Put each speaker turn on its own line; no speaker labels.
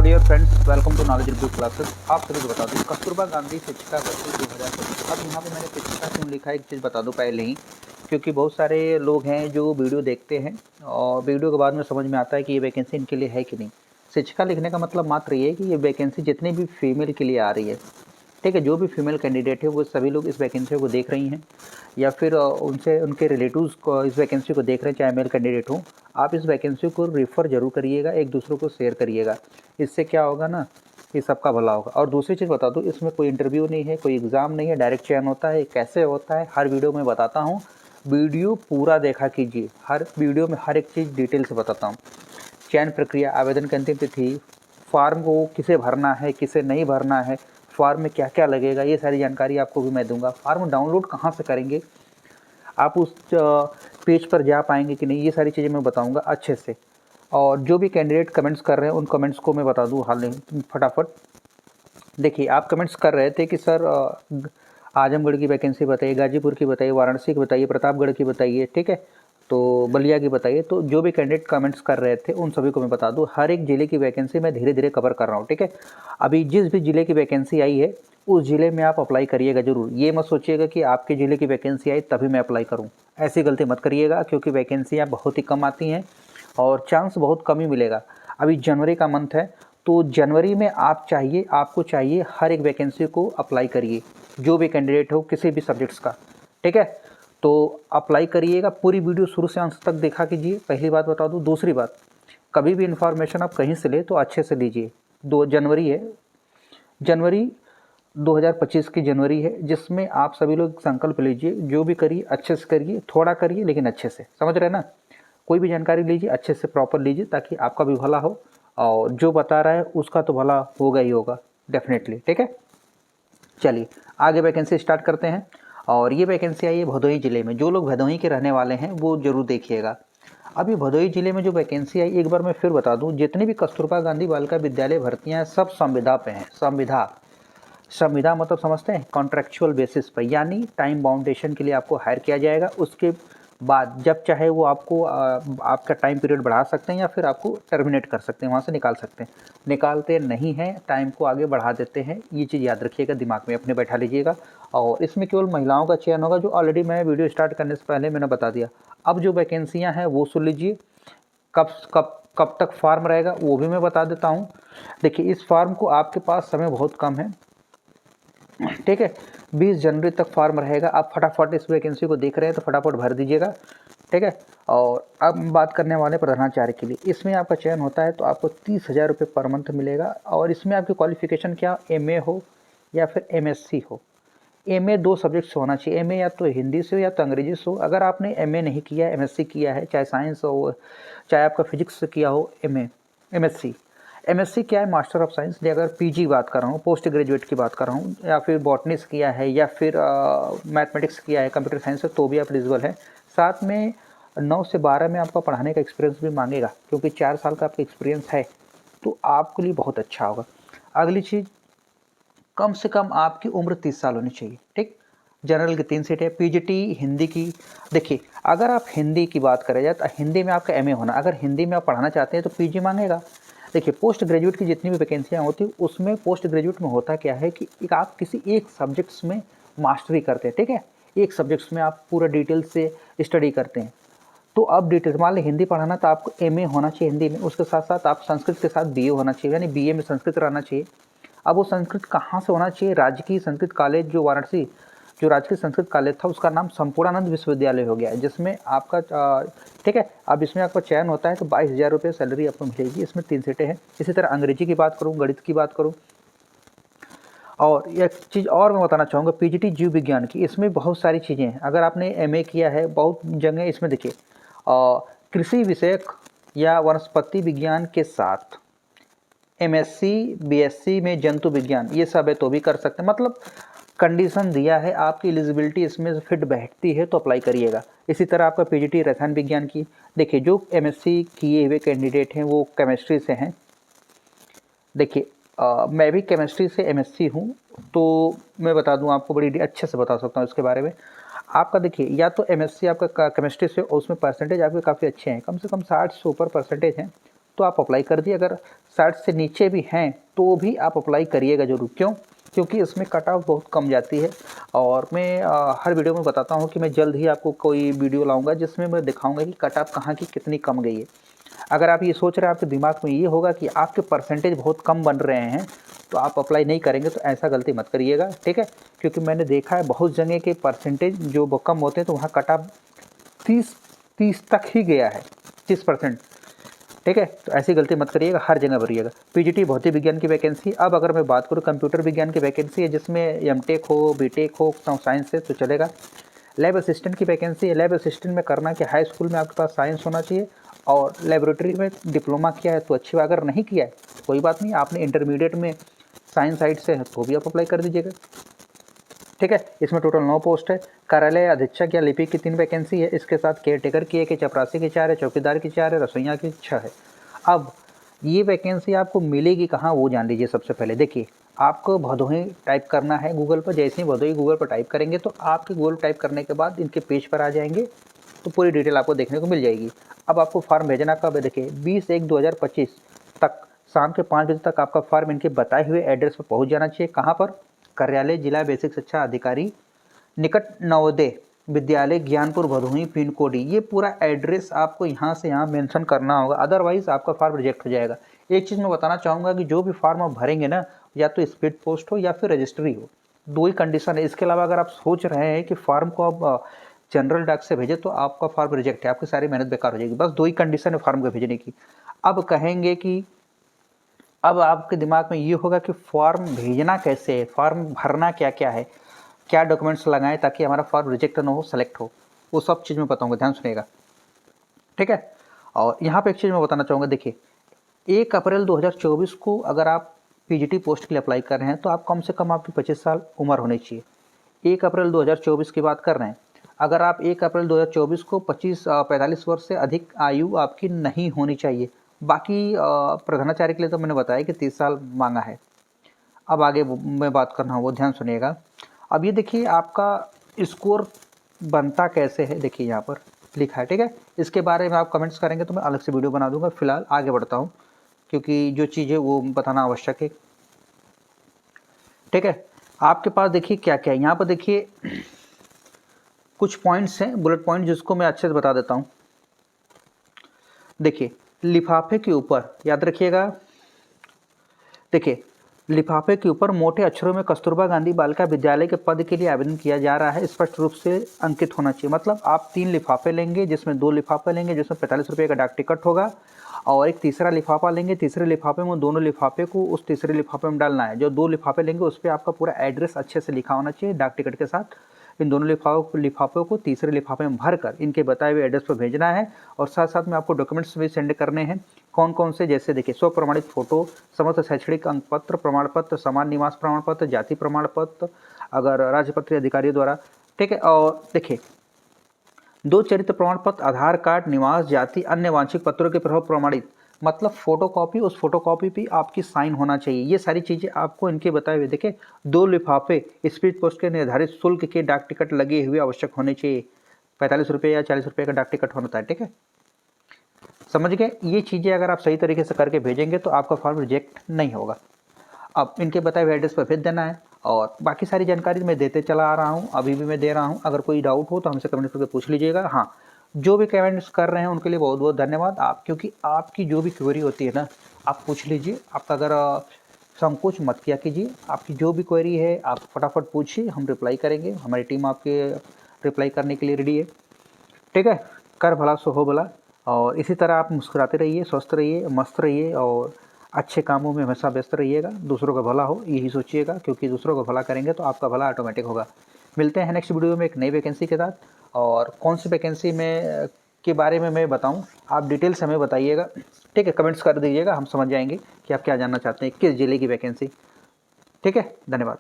Dear friends, welcome to knowledge review classes. आप सभी को बता दूं, कस्तूरबा गांधी शिक्षिका भर्ती 2025। अब यहाँ पे मैंने शिक्षिका क्यों लिखा है, एक चीज़ बता दूं पहले ही, क्योंकि बहुत सारे लोग हैं जो वीडियो देखते हैं और वीडियो के बाद में समझ में आता है कि ये वैकेंसी इनके लिए है कि नहीं। शिक्षिका लिखने का मतलब मात्र ये है कि ये वैकेंसी जितनी भी फीमेल के लिए आ रही है, ठीक है, जो भी फीमेल कैंडिडेट है वो सभी लोग इस वैकेंसी को देख रही हैं या फिर उनसे उनके रिलेटिव्स को इस वैकेंसी को देख रहे हैं, चाहे मेल कैंडिडेट हो। आप इस वैकेंसी को रेफ़र जरूर करिएगा, एक दूसरों को शेयर करिएगा। इससे क्या होगा ना, ये सबका भला होगा। और दूसरी चीज़ बता दूँ, इसमें कोई इंटरव्यू नहीं है, कोई एग्ज़ाम नहीं है, डायरेक्ट चयन होता है। कैसे होता है हर वीडियो में बताता हूँ, वीडियो पूरा देखा कीजिए। हर वीडियो में हर एक चीज़ डिटेल से बताता हूँ। चयन प्रक्रिया, आवेदन की अंतिम तिथि, फॉर्म को किसे भरना है, किसे नहीं भरना है, फॉर्म में क्या क्या लगेगा, ये सारी जानकारी आपको भी मैं दूंगा। फॉर्म डाउनलोड कहाँ से करेंगे, आप उस पेज पर जा पाएंगे कि नहीं, ये सारी चीज़ें मैं बताऊंगा अच्छे से। और जो भी कैंडिडेट कमेंट्स कर रहे हैं उन कमेंट्स को मैं बता दूं हाल ही फटाफट। देखिए, आप कमेंट्स कर रहे थे कि सर आजमगढ़ की वैकेंसी बताइए, गाजीपुर की बताइए, वाराणसी की बताइए, प्रतापगढ़ की बताइए, ठीक है, तो बलिया की बताइए। तो जो भी कैंडिडेट कमेंट्स कर रहे थे उन सभी को मैं बता दूं, हर एक ज़िले की वैकेंसी मैं धीरे धीरे कवर कर रहा हूं, ठीक है। अभी जिस भी ज़िले की वैकेंसी आई है उस ज़िले में आप अप्लाई करिएगा ज़रूर। ये मत सोचिएगा कि आपके ज़िले की वैकेंसी आई तभी मैं अप्लाई करूँ, ऐसी गलती मत करिएगा, क्योंकि वैकेंसियाँ बहुत ही कम आती हैं और चांस बहुत कम ही मिलेगा। अभी जनवरी का मंथ है, तो जनवरी में आपको चाहिए हर एक वैकेंसी को अप्लाई करिए, जो भी कैंडिडेट हो किसी भी सब्जेक्ट्स का, ठीक है। तो अप्लाई करिएगा, पूरी वीडियो शुरू से अंत तक देखा कीजिए, पहली बात बता दूं। दूसरी बात, कभी भी इन्फॉर्मेशन आप कहीं से ले तो अच्छे से लीजिए। 2 जनवरी है, जनवरी 2025 की जनवरी है, जिसमें आप सभी लोग संकल्प लीजिए, जो भी करिए अच्छे से करिए, थोड़ा करिए लेकिन अच्छे से, समझ रहे हैं ना। कोई भी जानकारी लीजिए अच्छे से, प्रॉपर लीजिए, ताकि आपका भी भला हो और जो बता रहा है उसका तो भला होगा ही होगा डेफिनेटली, ठीक है। चलिए आगे वैकेंसी स्टार्ट करते हैं। और ये वैकेंसी आई है भदोही ज़िले में। जो लोग भदोही के रहने वाले हैं वो जरूर देखिएगा। अभी भदोही ज़िले में जो वैकेंसी आई, एक बार मैं फिर बता दूं, जितनी भी कस्तूरबा गांधी बालिका विद्यालय भर्तियां हैं सब संविदा पे हैं। संविदा मतलब समझते हैं, कॉन्ट्रेक्चुअल बेसिस पर, यानी टाइम बाउंडेशन के लिए आपको हायर किया जाएगा। उसके बाद जब चाहे वो आपको आपका टाइम पीरियड बढ़ा सकते हैं या फिर आपको टर्मिनेट कर सकते हैं, वहाँ से निकाल सकते हैं। निकालते नहीं हैं, टाइम को आगे बढ़ा देते हैं, ये चीज़ याद रखिएगा, दिमाग में अपने बैठा लीजिएगा। और इसमें केवल महिलाओं का चयन होगा, जो ऑलरेडी मैं वीडियो स्टार्ट करने से पहले मैंने बता दिया। अब जो वैकेंसियाँ हैं वो सुन लीजिए, कब कब कब तक फॉर्म रहेगा वो भी मैं बता देता हूँ। देखिए, इस फॉर्म को आपके पास समय बहुत कम है, ठीक है। 20 जनवरी तक फॉर्म रहेगा। आप फटाफट इस वैकेंसी को देख रहे हैं तो फटाफट भर दीजिएगा, ठीक है। और अब बात करने वाले प्रधानाचार्य के लिए, इसमें आपका चयन होता है तो आपको 30,000 रुपये पर मंथ मिलेगा। और इसमें आपकी क्वालिफिकेशन क्या, MA हो या फिर MSc हो। MA 2 सब्जेक्ट से होना चाहिए। MA या तो हिंदी से हो या तो अंग्रेजी से हो। अगर आपने MA नहीं किया है, MSc किया है, चाहे साइंस हो, चाहे आपका फिजिक्स से किया हो, MSc क्या है, मास्टर ऑफ साइंस। अगर PG बात कर रहा हूँ, पोस्ट ग्रेजुएट की बात कर रहा हूँ, या फिर बॉटनी से किया है या फिर मैथमेटिक्स किया है, कंप्यूटर साइंस से, तो भी आप एलिजिबल है। साथ में 9 से 12 में आपका पढ़ाने का एक्सपीरियंस भी मांगेगा, क्योंकि 4 साल का आपका एक्सपीरियंस है, तो आपके लिए बहुत अच्छा होगा। अगली चीज़, कम से कम आपकी उम्र 30 साल होनी चाहिए, ठीक। जनरल की 3 सीट है। PGT हिंदी की, देखिए अगर आप हिंदी की बात करें जाए तो हिंदी में आपका MA होना। अगर हिंदी में आप पढ़ाना चाहते हैं तो PG मांगेगा। देखिए, पोस्ट ग्रेजुएट की जितनी भी वैकेंसियाँ होती हैं उसमें पोस्ट ग्रेजुएट में होता क्या है कि आप किसी एक सब्जेक्ट्स में मास्टरी करते हैं, ठीक है। एक सब्जेक्ट्स में आप पूरा डिटेल से स्टडी करते हैं। तो अब डिटेल, मान ली हिंदी पढ़ाना तो आपको MA होना चाहिए हिंदी में, उसके साथ साथ आप संस्कृत के साथ BA होना चाहिए, यानी BA में संस्कृत रहना चाहिए। अब वो संस्कृत कहाँ से होना चाहिए, राजकीय संस्कृत कॉलेज जो वाराणसी, जो राजकीय संस्कृत कॉलेज था उसका नाम संपूर्णानंद विश्वविद्यालय हो गया है, जिसमें आपका ठीक है। अब इसमें आपका चयन होता है तो 22,000 रुपये सैलरी आपको मिलेगी। इसमें 3 सीटें हैं। इसी तरह अंग्रेजी की बात करूँ, गणित की बात करूँ, और एक चीज़ और मैं बताना चाहूँगा, PGT जीव विज्ञान की, इसमें बहुत सारी चीज़ें हैं। अगर आपने MA किया है, बहुत जगह इसमें देखिए कृषि विषयक या वनस्पति विज्ञान के साथ MSc BSc में जंतु विज्ञान, ये सब है तो भी कर सकते हैं। मतलब कंडीशन दिया है, आपकी एलिजिबिलिटी इसमें फिट बैठती है तो अप्लाई करिएगा। इसी तरह आपका PGT रसायन विज्ञान की, देखिए जो MSc किए हुए कैंडिडेट हैं वो केमिस्ट्री से हैं। देखिए मैं भी केमिस्ट्री से MSc हूँ, तो मैं बता दूँ आपको, बड़ी अच्छे से बता सकता हूँ इसके बारे में। आपका देखिए, या तो MSc आपका केमिस्ट्री से, उसमें परसेंटेज आपके काफ़ी अच्छे हैं, कम से कम 60 से ऊपर परसेंटेज हैं, तो आप अप्लाई कर दिए। अगर 60 से नीचे भी हैं तो भी आप अप्लाई करिएगा ज़रूर। क्यों? क्योंकि इसमें कट ऑफ बहुत कम जाती है। और मैं हर वीडियो में बताता हूँ कि मैं जल्द ही आपको कोई वीडियो लाऊंगा जिसमें मैं दिखाऊंगा कि कट ऑफ कहाँ की कितनी कम गई है। अगर आप ये सोच रहे हैं, आपके दिमाग में ये होगा कि आपके परसेंटेज बहुत कम बन रहे हैं तो आप अप्लाई नहीं करेंगे, तो ऐसा गलती मत करिएगा, ठीक है। क्योंकि मैंने देखा है बहुत जगह के परसेंटेज जो कम होते हैं तो वहाँ कट ऑफ 30 तक ही गया है, 30%, ठीक है। तो ऐसी गलती मत करिएगा, हर जगह भरिएगा। पीजीटी भौतिक विज्ञान की वैकेंसी। अब अगर मैं बात करूँ कंप्यूटर विज्ञान की वैकेंसी है, जिसमें एमटेक हो, बीटेक हो, साइंस से तो चलेगा। लैब असिस्टेंट की वैकेंसी है। लैब असिस्टेंट में करना कि हाई स्कूल में आपके पास साइंस होना चाहिए और लेबोरेटरी में डिप्लोमा किया है तो अच्छी बात। अगर नहीं किया है तो कोई बात नहीं, आपने इंटरमीडिएट में साइंस साइड से है तो भी आप अप्लाई कर दीजिएगा, ठीक है। इसमें टोटल 9 पोस्ट है। कार्यालय अधीक्षक या लिपिक की 3 वैकेंसी है। इसके साथ केयरटेकर की 1 है, चपरासी की 4 है, चौकीदार की 4 है, रसोइया की 6 है। अब ये वैकेंसी आपको मिलेगी कहाँ वो जान लीजिए। सबसे पहले देखिए, आपको भदोही टाइप करना है गूगल पर। जैसे ही भदोही गूगल पर टाइप करेंगे तो आपके गूगल टाइप करने के बाद इनके पेज पर आ जाएंगे तो पूरी डिटेल आपको देखने को मिल जाएगी। अब आपको फॉर्म भेजना कब है? देखिए 20/1/2025 तक शाम के 5 बजे तक आपका फॉर्म इनके बताए हुए एड्रेस पर पहुँच जाना चाहिए। कहाँ पर? कार्यालय जिला बेसिक शिक्षा अधिकारी, निकट नवोदय विद्यालय, ज्ञानपुर, भदोही, पिन कोड। ये पूरा एड्रेस आपको यहाँ से यहाँ मेंशन करना होगा, अदरवाइज आपका फॉर्म रिजेक्ट हो जाएगा। एक चीज़ मैं बताना चाहूँगा कि जो भी फॉर्म आप भरेंगे ना, या तो स्पीड पोस्ट हो या फिर रजिस्ट्री हो, 2 ही कंडीशन है। इसके अलावा अगर आप सोच रहे हैं कि फॉर्म को आप जनरल डाक से भेजें तो आपका फॉर्म रिजेक्ट है, आपकी सारी मेहनत बेकार हो जाएगी। बस 2 ही कंडीशन है फॉर्म को भेजने की। अब कहेंगे कि अब आपके दिमाग में ये होगा कि फॉर्म भेजना कैसे है, फॉर्म भरना क्या क्या है, क्या डॉक्यूमेंट्स लगाएं ताकि हमारा फॉर्म रिजेक्ट ना हो, सेलेक्ट हो, वो सब चीज़ मैं बताऊंगा, ध्यान सुनिएगा, ठीक है। और यहाँ पे एक चीज़ मैं बताना चाहूँगा, देखिए 1 अप्रैल 2024 को अगर आप पीजीटी पोस्ट के लिए अप्लाई कर रहे हैं तो आप कम से कम आपकी 25 साल उम्र होनी चाहिए। 1 अप्रैल 2024 की बात कर रहे हैं। अगर आप 1 अप्रैल 2024 को 45 वर्ष से अधिक आयु आपकी नहीं होनी चाहिए। बाकी प्रधानाचार्य के लिए तो मैंने बताया कि 30 साल मांगा है। अब आगे मैं बात करना हूँ वो ध्यान सुनिएगा। अब ये देखिए आपका स्कोर बनता कैसे है, देखिए यहाँ पर लिखा है, ठीक है। इसके बारे में आप कमेंट्स करेंगे तो मैं अलग से वीडियो बना दूंगा। फिलहाल आगे बढ़ता हूँ क्योंकि जो चीज़ें वो बताना आवश्यक है, ठीक है। आपके पास देखिए क्या क्या है, यहाँ पर देखिए कुछ पॉइंट्स हैं, बुलेट पॉइंट, जिसको मैं अच्छे से बता देता हूँ। देखिए लिफाफे के ऊपर याद रखिएगा, देखिए लिफाफे के ऊपर मोटे अक्षरों में कस्तूरबा गांधी बालिका विद्यालय के पद के लिए आवेदन किया जा रहा है, स्पष्ट रूप से अंकित होना चाहिए। मतलब आप 3 लिफाफे लेंगे, जिसमें 2 लिफाफे लेंगे जिसमें 45 रुपये का डाक टिकट होगा, और एक तीसरा लिफाफा लेंगे। तीसरे लिफाफे में दोनों लिफाफे को उस तीसरे लिफाफे में डालना है। जो 2 लिफाफे लेंगे उस पर आपका पूरा एड्रेस अच्छे से लिखा होना चाहिए डाक टिकट के साथ। इन दोनों लिफाफों को तीसरे लिफाफे में भरकर इनके बताए हुए एड्रेस पर भेजना है। और साथ साथ में आपको डॉक्यूमेंट्स भी सेंड करने हैं। कौन कौन से? जैसे देखिए स्व प्रमाणित फोटो, समस्त शैक्षणिक अंक पत्र, प्रमाण पत्र, समान निवास प्रमाण पत्र, जाति प्रमाण पत्र अगर राजपत्रित अधिकारियों द्वारा, ठीक है। और देखिए 2 चरित्र प्रमाण पत्र, आधार कार्ड, निवास, जाति, अन्य वांछित पत्रों के प्रभाव प्रमाणित, मतलब फोटोकॉपी, उस फोटोकॉपी पे आपकी साइन होना चाहिए। ये सारी चीज़ें आपको इनके बताए हुए, देखिए 2 लिफाफे स्पीड पोस्ट के निर्धारित शुल्क के डाक टिकट लगे हुए आवश्यक होने चाहिए। 45 रुपये या 40 रुपये का डाक टिकट होता है, ठीक है। समझ गए? ये चीज़ें अगर आप सही तरीके से करके भेजेंगे तो आपका फॉर्म रिजेक्ट नहीं होगा। अब इनके बताए हुए एड्रेस पर भेज देना है। और बाकी सारी जानकारी मैं देते चला आ रहा हूँ, अभी भी मैं दे रहा हूँ। अगर कोई डाउट हो तो हमसे कमेंट करके पूछ लीजिएगा। हाँ, जो भी कमेंट्स कर रहे हैं उनके लिए बहुत बहुत धन्यवाद। आप क्योंकि आपकी जो भी क्वेरी होती है ना, आप पूछ लीजिए। आपका अगर संकोच मत किया कीजिए, आपकी जो भी क्वेरी है आप फटाफट पूछिए, हम रिप्लाई करेंगे। हमारी टीम आपके रिप्लाई करने के लिए रेडी है, ठीक है। कर भला सो हो भला। और इसी तरह आप मुस्कुराते रहिए, स्वस्थ रहिए, मस्त रहिए और अच्छे कामों में हमेशा व्यस्त रहिएगा। दूसरों का भला हो यही सोचिएगा, क्योंकि दूसरों का भला करेंगे तो आपका भला ऑटोमेटिक होगा। मिलते हैं नेक्स्ट वीडियो में एक नई वैकेंसी के साथ। और कौन सी वैकेंसी में के बारे में मैं बताऊं, आप डिटेल से हमें बताइएगा, ठीक है। कमेंट्स कर दीजिएगा, हम समझ जाएंगे कि आप क्या जानना चाहते हैं, किस जिले की वैकेंसी, ठीक है। धन्यवाद।